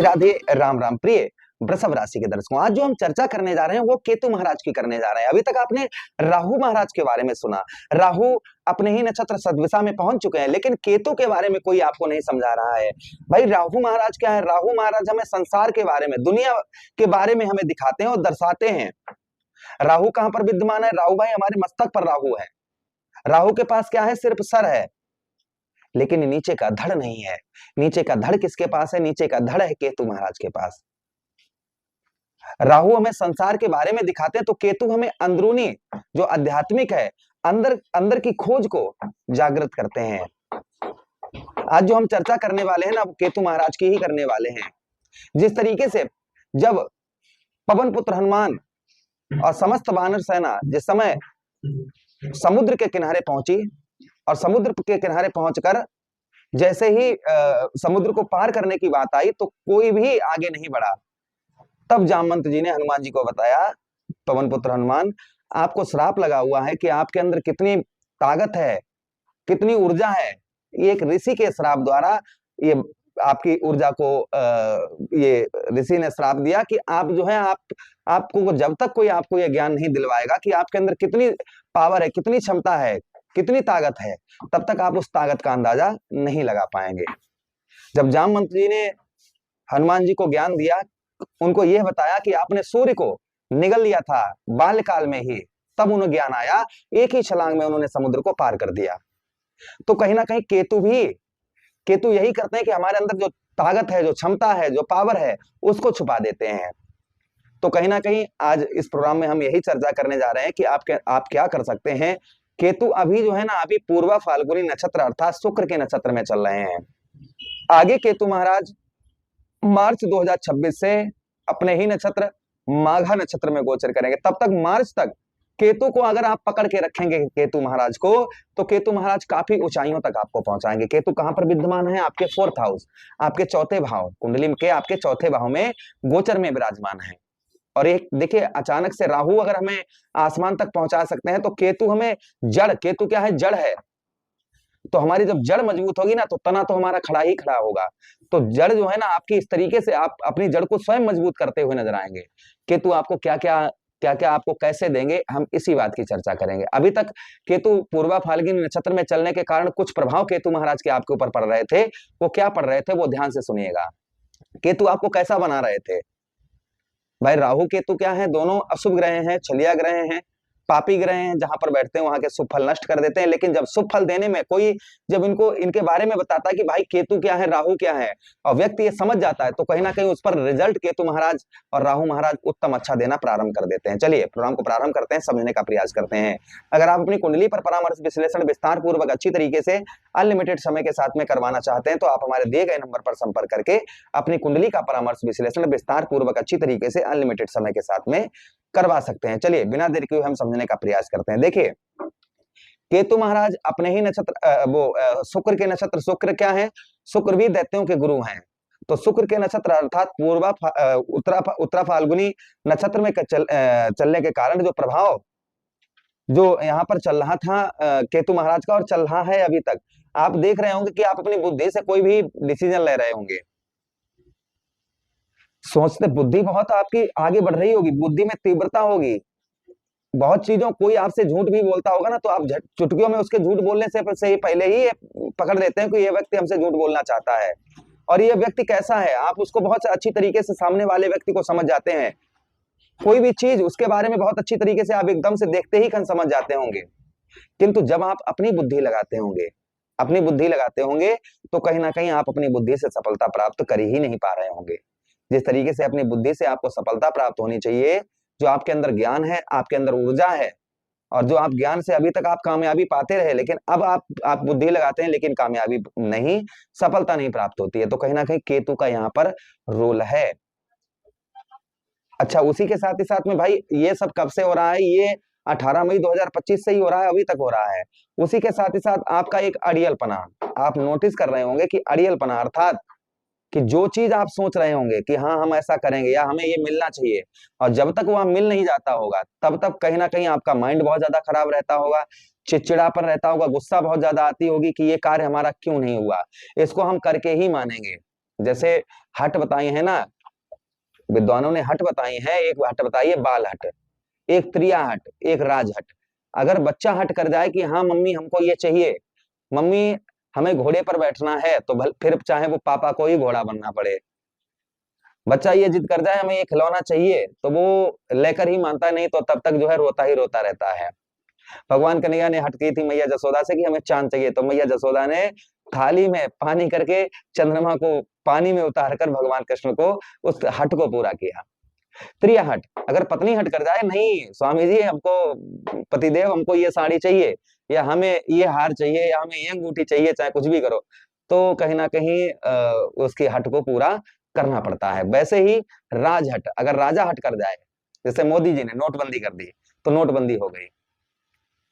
राधे राम राम। प्रिय वृषभ राशि के दर्शकों, आज जो हम चर्चा करने जा रहे हैं वो केतु महाराज की करने जा रहे हैं। अभी तक आपने राहु महाराज के बारे में सुना। राहु अपने ही नक्षत्र सददिशा में पहुंच चुके हैं, लेकिन केतु के बारे में कोई आपको नहीं समझा रहा है। भाई राहु महाराज क्या है? राहु महाराज हमें संसार के बारे में, दुनिया के बारे में हमें दिखाते हैं और दर्शाते हैं। राहु कहां पर विद्यमान है? राहु भाई हमारे मस्तक पर राहु है। राहु के पास क्या है? सिर्फ सर है, लेकिन नीचे का धड़ नहीं है। नीचे का धड़ किसके पास है? नीचे का धड़ है केतु महाराज के पास। राहु हमें संसार के बारे में दिखाते हैं, तो केतु हमें अंदरूनी जो आध्यात्मिक है, अंदर अंदर की खोज को जागृत करते हैं। आज जो हम चर्चा करने वाले हैं ना, वो केतु महाराज की ही करने वाले हैं। जिस तरीके से जब पवन पुत्र हनुमान और समस्त वानर सेना जिस समय समुद्र के किनारे पहुंची, और समुद्र के किनारे पहुंचकर जैसे ही समुद्र को पार करने की बात आई तो कोई भी आगे नहीं बढ़ा। तब जामवंत जी ने हनुमान जी को बताया, पवन पुत्र हनुमान, आपको श्राप लगा हुआ है कि आपके अंदर कितनी ताकत है, कितनी ऊर्जा है। ये एक ऋषि के श्राप द्वारा ये आपकी ऊर्जा को ये ऋषि ने श्राप दिया कि आप जो है आपको जब तक कोई आपको ये ज्ञान नहीं दिलवाएगा कि आपके अंदर कितनी पावर है, कितनी क्षमता है, कितनी ताकत है, तब तक आप उस ताकत का अंदाजा नहीं लगा पाएंगे। जब जामवंत जी ने हनुमान जी को ज्ञान दिया, उनको यह बताया कि आपने सूर्य को निगल लिया था बाल्यकाल में ही, तब उन्हें ज्ञान आया। एक ही छलांग में उन्होंने समुद्र को पार कर दिया। तो कहीं ना कहीं केतु यही करते हैं कि हमारे अंदर जो ताकत है, जो क्षमता है, जो पावर है, उसको छुपा देते हैं। तो कहीं ना कहीं आज इस प्रोग्राम में हम यही चर्चा करने जा रहे हैं कि आप क्या कर सकते हैं। केतु अभी जो है ना, अभी पूर्वा फाल्गुनी नक्षत्र अर्थात शुक्र के नक्षत्र में चल रहे हैं। आगे केतु महाराज मार्च 2026 से अपने ही नक्षत्र माघा नक्षत्र में गोचर करेंगे। तब तक मार्च तक केतु को अगर आप पकड़ के रखेंगे केतु महाराज को, तो केतु महाराज काफी ऊंचाइयों तक आपको पहुंचाएंगे। केतु कहां पर विद्यमान है? आपके 4th हाउस, आपके चौथे भाव, कुंडली के आपके चौथे भाव में गोचर में विराजमान है। और एक देखिए, अचानक से राहु अगर हमें आसमान तक पहुंचा सकते हैं, तो केतु हमें केतु क्या है? जड़ है। तो हमारी जब जड़ मजबूत होगी ना, तो तना तो हमारा खड़ा ही खड़ा होगा। तो जड़ जो है ना आपकी, इस तरीके से आप अपनी जड़ को स्वयं मजबूत करते हुए नजर आएंगे। केतु आपको क्या क्या आपको कैसे देंगे, हम इसी बात की चर्चा करेंगे। अभी तक केतु पूर्वा फाल्गुनी नक्षत्र में चलने के कारण कुछ प्रभाव केतु महाराज के आपके ऊपर पड़ रहे थे। वो क्या पड़ रहे थे, वो ध्यान से सुनिएगा। केतु आपको कैसा बना रहे थे? भाई राहु केतु क्या है? दोनों अशुभ ग्रह हैं, छलिया ग्रह हैं, पापी ग्रह हैं। जहां पर बैठते हैं वहां के शुभ फल नष्ट कर देते हैं। लेकिन जब शुभ फल देने में कोई जब इनके बारे में बताता है कि भाई केतु क्या है, राहु क्या है, और व्यक्ति ये समझ जाता है, तो कहीं ना कहीं उस पर रिजल्ट केतु महाराज और राहु महाराज उत्तम अच्छा देना प्रारंभ कर देते हैं। चलिए प्रोग्राम को प्रारंभ करते हैं, समझने का प्रयास करते हैं। अगर आप अपनी कुंडली पर परामर्श विश्लेषण विस्तार पूर्वक अच्छी तरीके से अनलिमिटेड समय के साथ में करवाना चाहते हैं, तो आप हमारे दिए गए नंबर पर संपर्क करके अपनी कुंडली का परामर्श विश्लेषण विस्तार पूर्वक अच्छी तरीके से अनलिमिटेड समय के साथ में करवा सकते हैं। चलिए बिना देर किए हम समझने का प्रयास करते हैं। देखिए, केतु महाराज अपने ही नक्षत्र शुक्र के नक्षत्र, शुक्र क्या है? शुक्र भी दैत्यों के गुरु हैं। तो शुक्र के नक्षत्र अर्थात पूर्वा उत्तरा फाल्गुनी नक्षत्र में चलने के कारण जो प्रभाव जो यहाँ पर चल रहा था केतु महाराज का, और चल रहा है अभी तक, आप देख रहे होंगे कि आप अपनी बुद्धि से कोई भी डिसीजन ले रहे होंगे। सोचते बुद्धि बहुत आपकी आगे बढ़ रही होगी, बुद्धि में तीव्रता होगी। बहुत चीजों, कोई आपसे झूठ भी बोलता होगा ना, तो आप चुटकियों में उसके झूठ बोलने से पहले ही पकड़ लेते हैं कि ये व्यक्ति हमसे झूठ बोलना चाहता है। और ये व्यक्ति कैसा है, आप उसको बहुत अच्छी तरीके से सामने वाले व्यक्ति को समझ जाते हैं। कोई भी चीज उसके बारे में बहुत अच्छी तरीके से आप एकदम से देखते ही समझ जाते होंगे। किंतु जब आप अपनी बुद्धि लगाते होंगे तो कहीं ना कहीं आप अपनी बुद्धि से सफलता प्राप्त कर ही नहीं पा रहे होंगे। जिस तरीके से अपनी बुद्धि से आपको सफलता प्राप्त होनी चाहिए, जो आपके अंदर ज्ञान है, आपके अंदर ऊर्जा है, और जो आप ज्ञान से अभी तक आप कामयाबी पाते रहे, लेकिन अब आप बुद्धि लगाते हैं लेकिन कामयाबी नहीं, सफलता नहीं प्राप्त होती है। तो कहीं ना कहीं केतु का यहाँ पर रोल है। अच्छा, उसी के साथ ही साथ में भाई ये सब कब से हो रहा है? ये 18 मई 2025 से ही हो रहा है, अभी तक हो रहा है। उसी के साथ ही साथ आपका एक अड़ियलपना आप नोटिस कर रहे होंगे कि अड़ियलपना अर्थात कि जो चीज आप सोच रहे होंगे कि हाँ हम ऐसा करेंगे या हमें ये मिलना चाहिए, और जब तक वहां मिल नहीं जाता होगा तब तक कहीं ना कहीं आपका माइंड बहुत ज्यादा खराब रहता होगा, चिड़चिड़ापन रहता होगा, गुस्सा बहुत ज्यादा आती होगी कि ये कार्य हमारा क्यों नहीं हुआ, इसको हम करके ही मानेंगे। जैसे हट बताई है ना, विद्वानों ने हट बताई है, एक हट बताई है बाल हट, एक त्रिया हट, एक राज हट। अगर बच्चा हट कर जाए कि हाँ मम्मी हमको ये चाहिए, मम्मी हमें घोड़े पर बैठना है, तो फिर चाहे वो पापा को ही घोड़ा बनना पड़े। बच्चा ये जिद कर जाए हमें ये खिलौना चाहिए, तो वो लेकर ही मानता है, नहीं तो तब तक जो है रोता ही रोता रहता है। भगवान कन्हैया ने हट की थी मैया जसोदा से कि हमें चांद चाहिए, तो मैया जसोदा ने थाली में पानी करके चंद्रमा को पानी में उतार कर भगवान कृष्ण को उस हट को पूरा किया। त्रिया हट, अगर पत्नी हट कर जाए, नहीं स्वामी जी हमको पतिदेव हमको ये साड़ी चाहिए, या हमें ये हार चाहिए, या हमें ये अंगूठी चाहिए, चाहे कुछ भी करो, तो कहीं ना कहीं उसकी हट को पूरा करना पड़ता है। वैसे ही राजहट, अगर राजा हट कर जाए, जैसे मोदी जी ने नोटबंदी कर दी, तो नोटबंदी हो गई,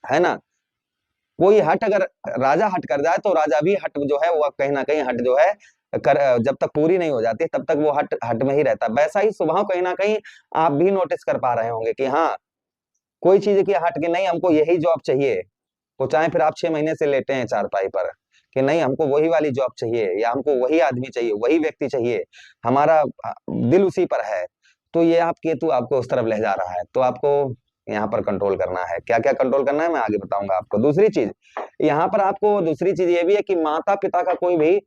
है ना। कोई हट अगर राजा हट कर जाए, तो राजा भी हट जो है वो कहीं ना कहीं हट जो है कर, जब तक पूरी नहीं हो जाती तब तक वो हट हट में ही रहता है। वैसा ही स्वभाव कहीं ना कहीं आप भी नोटिस कर पा रहे होंगे कि हाँ कोई चीज की हट के नहीं हमको यही जॉब चाहिए, तो चाहे फिर आप 6 महीने से लेटे हैं चारपाई पर कि नहीं हमको वही वाली जॉब चाहिए, या हमको वही आदमी चाहिए, वही व्यक्ति चाहिए, हमारा दिल उसी पर है, तो ये आप केतु आपको उस तरफ ले जा रहा है। तो आपको यहाँ पर कंट्रोल करना है। क्या क्या कंट्रोल करना है मैं आगे बताऊंगा आपको। दूसरी चीज यहाँ पर आपको, दूसरी चीज ये भी है कि माता पिता का कोई भी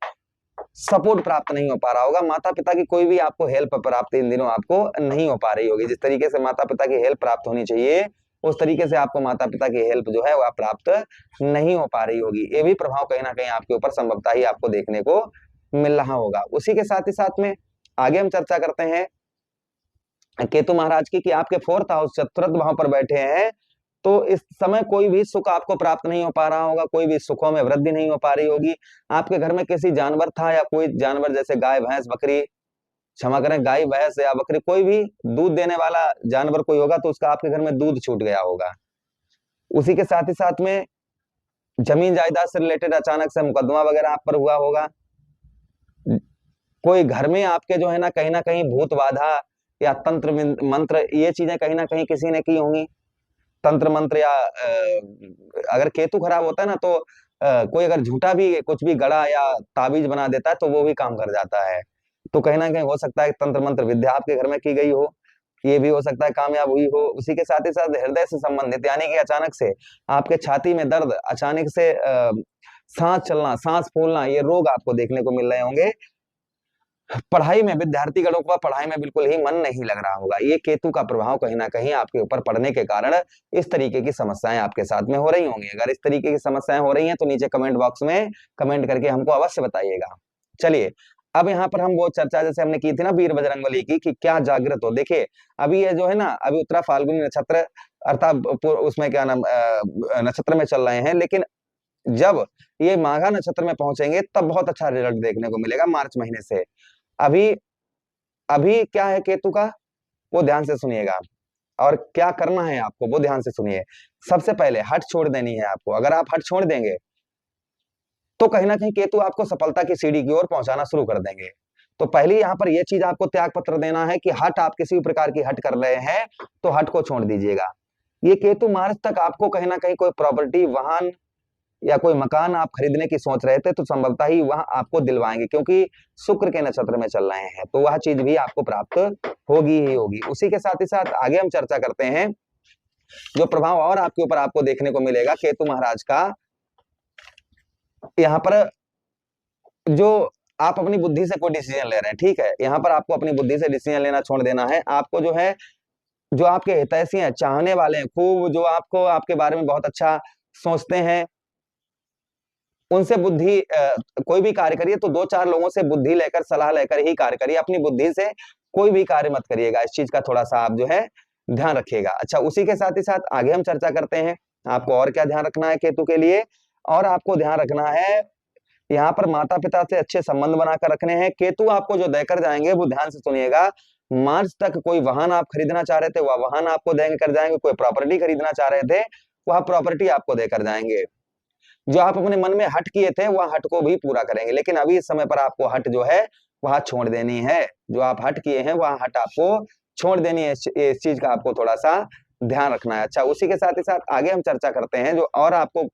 सपोर्ट प्राप्त नहीं हो पा रहा होगा, माता पिता की कोई भी आपको हेल्प प्राप्त इन दिनों आपको नहीं हो पा रही होगी। जिस तरीके से माता पिता की हेल्प प्राप्त होनी चाहिए, उस तरीके से आपको माता पिता की हेल्प जो है वह प्राप्त नहीं हो पा रही होगी। ये भी प्रभाव कहीं ना कहीं आपके ऊपर संभवतः ही आपको देखने को मिल रहा होगा। उसी के साथ ही साथ में आगे हम चर्चा करते हैं केतु महाराज की, कि आपके 4th हाउस चतुर्थ भाव पर बैठे हैं, तो इस समय कोई भी सुख आपको प्राप्त नहीं हो पा रहा होगा, कोई भी सुखों में वृद्धि नहीं हो पा रही होगी। आपके घर में किसी जानवर था, या कोई जानवर जैसे गाय भैंस बकरी, क्षमा करें गाय भैंस या बकरी, कोई भी दूध देने वाला जानवर कोई होगा, तो उसका आपके घर में दूध छूट गया होगा। उसी के साथ ही साथ में जमीन जायदाद से रिलेटेड अचानक से मुकदमा वगैरह आप पर हुआ होगा। कोई घर में आपके जो है ना कहीं भूत बाधा या तंत्र मंत्र, ये चीजें कहीं ना कहीं किसी ने की होंगी, तंत्र मंत्र, या अगर केतु खराब होता है ना, तो कोई अगर झूठा भी कुछ भी गड़ा या ताबीज बना देता है, तो वो भी काम कर जाता है। तो कहीं ना कहीं हो सकता है तंत्र मंत्र विद्या आपके घर में की गई हो, ये भी हो सकता है कामयाब हुई हो। उसी के साथ ही साथ हृदय से संबंधित, यानी कि अचानक से आपके छाती में दर्द, अचानक से सांस चलना, सांस फूलना, ये रोग आपको देखने को मिल रहे होंगे। पढ़ाई में विद्यार्थी गणों का पढ़ाई में बिल्कुल ही मन नहीं लग रहा होगा, ये केतु का प्रभाव कहीं ना कहीं आपके ऊपर पड़ने के कारण इस तरीके की समस्याएं आपके साथ में हो रही होंगी। अगर इस तरीके की समस्याएं हो रही हैं, तो नीचे कमेंट बॉक्स में कमेंट करके हमको अवश्य बताइएगा। चलिए अब यहाँ पर हम वो चर्चा जैसे हमने की थी ना वीर बजरंगबली की, कि क्या जागृत हो। देखिए अभी ये जो है ना, अभी उत्तरा फाल्गुनी नक्षत्र अर्थात उसमें क्या नाम नक्षत्र में चल रहे हैं, लेकिन जब ये माघा नक्षत्र में पहुंचेंगे तब बहुत अच्छा रिजल्ट देखने को मिलेगा मार्च महीने से। अभी अभी क्या है केतु का, वो ध्यान से सुनिएगा, और क्या करना है आपको वो ध्यान से सुनिए। सबसे पहले हट छोड़ देनी है आपको। अगर आप हट छोड़ देंगे, तो कहीं ना कहीं केतु आपको सफलता की सीढ़ी की ओर पहुंचाना शुरू कर देंगे। तो पहली यहाँ पर यह चीज आपको त्याग पत्र देना है कि हट, आप किसी भी प्रकार की हट कर रहे हैं, तो हट को छोड़ दीजिएगा। ये केतु मार्च तक आपको कहीं ना कहीं कोई प्रॉपर्टी, वाहन या कोई मकान आप खरीदने की सोच रहे थे, तो संभवतः ही वह आपको दिलवाएंगे, क्योंकि शुक्र के नक्षत्र में चल रहे हैं, तो वह चीज भी आपको प्राप्त होगी ही होगी। उसी के साथ ही साथ आगे हम चर्चा करते हैं जो प्रभाव और आपके ऊपर आपको देखने को मिलेगा केतु महाराज का। यहाँ पर जो आप अपनी बुद्धि से कोई डिसीजन ले रहे हैं, ठीक है, यहाँ पर आपको अपनी बुद्धि से डिसीजन लेना छोड़ देना है। आपको जो है, जो आपके हितैषी हैं, चाहने वाले हैं खूब, जो आपको आपके बारे में बहुत अच्छा सोचते हैं, उनसे बुद्धि कोई भी कार्य करिए तो 2-4 लोगों से बुद्धि लेकर, सलाह लेकर ही कार्य करिए। अपनी बुद्धि से कोई भी कार्य मत करिएगा, इस चीज का थोड़ा सा आप जो है ध्यान रखिएगा। अच्छा, उसी के साथ ही साथ आगे हम चर्चा करते हैं आपको और क्या ध्यान रखना है केतु के लिए। और आपको ध्यान रखना है यहाँ पर माता पिता से अच्छे संबंध बनाकर रखने हैं। केतु आपको जो देकर जाएंगे वो ध्यान से सुनिएगा। मार्च तक कोई वाहन आप खरीदना चाह रहे थे, वह वाहन आपको देंगे कर जाएंगे। कोई प्रॉपर्टी खरीदना चाह रहे थे, वह प्रॉपर्टी आपको देकर जाएंगे। जो आप अपने मन में हट किए थे, वह हट को भी पूरा करेंगे। लेकिन अभी इस समय पर आपको हट जो है वह छोड़ देनी है। जो आप हट किए हैं वह हट आपको छोड़ देनी है। इस चीज का आपको थोड़ा सा ध्यान रखना है। अच्छा, उसी के साथ ही साथ आगे हम चर्चा करते हैं जो और आपको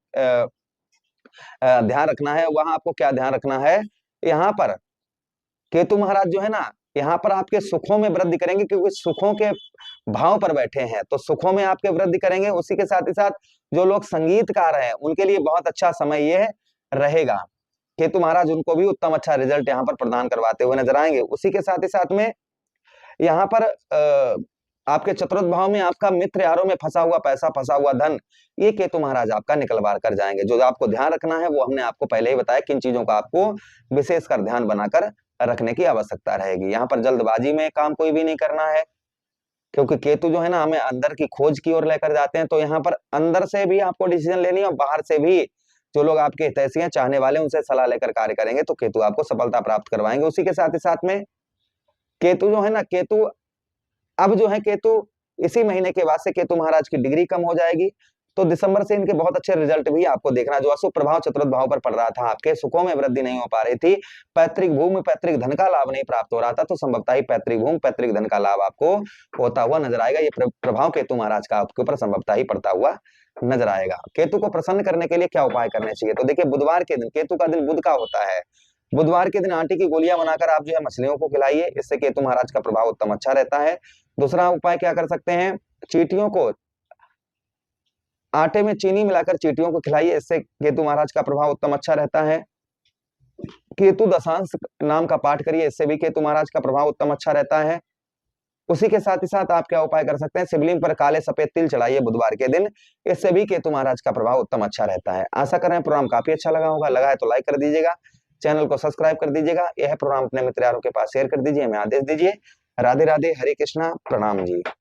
ध्यान रखना है। वहां आपको क्या ध्यान रखना है, यहाँ पर केतु महाराज जो है ना, यहाँ पर आपके सुखों में वृद्धि करेंगे, क्योंकि सुखों के भाव पर बैठे हैं, तो सुखों में आपके वृद्धि करेंगे। उसी के साथ ही साथ जो लोग संगीतकार हैं उनके लिए बहुत अच्छा समय ये रहेगा। केतु महाराज उनको भी उत्तम अच्छा रिजल्ट यहाँ पर प्रदान करवाते हुए नजर आएंगे। उसी के साथ ही साथ में यहाँ पर आपके चतुर्थ भाव में आपका मित्र यारों में फंसा हुआ पैसा, फंसा हुआ धन, ये केतु महाराज आपका निकलवार कर जाएंगे। जो आपको ध्यान रखना है वो हमने आपको पहले ही बताया, किन चीजों का आपको विशेषकर ध्यान बनाकर रखने की आवश्यकता रहेगी। यहाँ पर जल्दबाजी में काम कोई भी नहीं करना है, क्योंकि केतु जो है ना हमें अंदर की खोज की ओर लेकर जाते हैं। तो यहाँ पर अंदर से भी आपको डिसीजन लेनी है और बाहर से भी जो लोग आपके हितैषी हैं, चाहने वाले, उनसे सलाह लेकर कार्य करेंगे तो केतु आपको सफलता प्राप्त करवाएंगे। उसी के साथ ही साथ में केतु जो है ना, केतु अब जो है केतु इसी महीने के बाद से केतु महाराज की डिग्री कम हो जाएगी, तो दिसंबर से इनके बहुत अच्छे रिजल्ट भी आपको देखना। जो अशुभ प्रभाव चतुर्थ भाव पर पड़ रहा था, आपके सुखों में वृद्धि नहीं हो पा रही थी, पैतृक भूमि पैतृक धन का लाभ नहीं प्राप्त हो रहा था, तो संभवतः ही पैतृक भूमि पैतृक धन का लाभ आपको होता हुआ नजर आएगा। ये प्रभाव केतु महाराज का आपके ऊपर संभवतः ही पड़ता हुआ नजर आएगा। केतु को प्रसन्न करने के लिए क्या उपाय करने चाहिए? तो देखिए, बुधवार के दिन, केतु का दिन बुध का होता है, बुधवार के दिन आटे की गोलियां बनाकर आप जो है मछलियों को खिलाइए, इससे केतु महाराज का प्रभाव उत्तम अच्छा रहता है। दूसरा उपाय क्या कर सकते हैं, चींटियों को आटे में चीनी मिलाकर चींटियों को खिलाइए, इससे केतु महाराज का प्रभाव उत्तम अच्छा रहता है। केतु दशांश नाम का पाठ करिए, इससे भी केतु महाराज का प्रभाव उत्तम अच्छा रहता है। उसी के साथ ही साथ आप क्या उपाय कर सकते हैं, शिवलिंग पर काले सफेद तिल चढ़ाइए बुधवार के दिन, इससे भी केतु महाराज का प्रभाव उत्तम अच्छा रहता है। आशा कर रहे हैं प्रोग्राम काफी अच्छा लगा होगा, लगा है तो लाइक कर दीजिएगा, चैनल को सब्सक्राइब कर दीजिएगा, यह प्रोग्राम अपने मित्र यारों के पास शेयर कर दीजिए, हमें आदेश दीजिए। राधे राधे, हरे कृष्णा, प्रणाम जी।